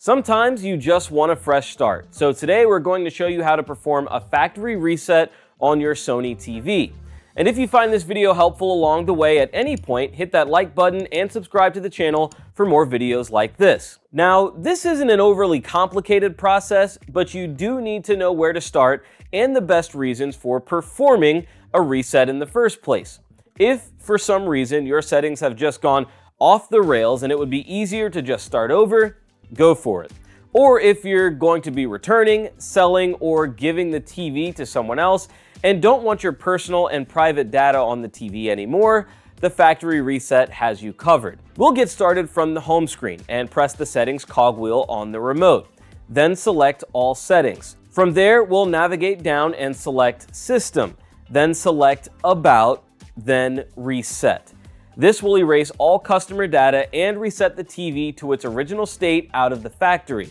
Sometimes you just want a fresh start, so today we're going to show you how to perform a factory reset on your Sony TV. And if you find this video helpful along the way at any point, hit that like button and subscribe to the channel for more videos like this. Now, this isn't an overly complicated process, but you do need to know where to start and the best reasons for performing a reset in the first place. If, for some reason, your settings have just gone off the rails and it would be easier to just start over, go for it. Or if you're going to be returning, selling, or giving the TV to someone else and don't want your personal and private data on the TV anymore, the factory reset has you covered. We'll get started from the home screen and press the settings cogwheel on the remote. Then select all settings. From there, we'll navigate down and select System. Then select About, then Reset. This will erase all customer data and reset the TV to its original state out of the factory.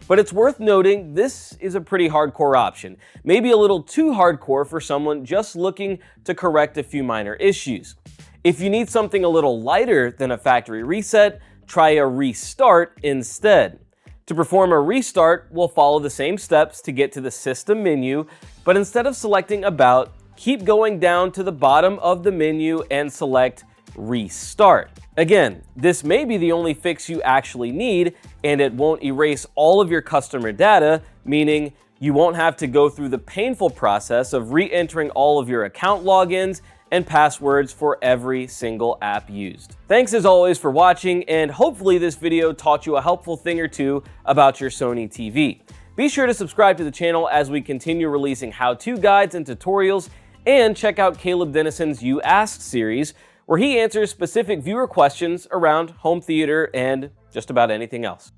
But it's worth noting this is a pretty hardcore option, maybe a little too hardcore for someone just looking to correct a few minor issues. If you need something a little lighter than a factory reset, try a restart instead. To perform a restart, we'll follow the same steps to get to the System menu, but instead of selecting About, keep going down to the bottom of the menu and select Restart. Again, this may be the only fix you actually need, and it won't erase all of your customer data, meaning you won't have to go through the painful process of re-entering all of your account logins and passwords for every single app used. Thanks as always for watching, and hopefully this video taught you a helpful thing or two about your Sony TV. Be sure to subscribe to the channel as we continue releasing how-to guides and tutorials, and check out Caleb Dennison's You Asked series, where he answers specific viewer questions around home theater and just about anything else.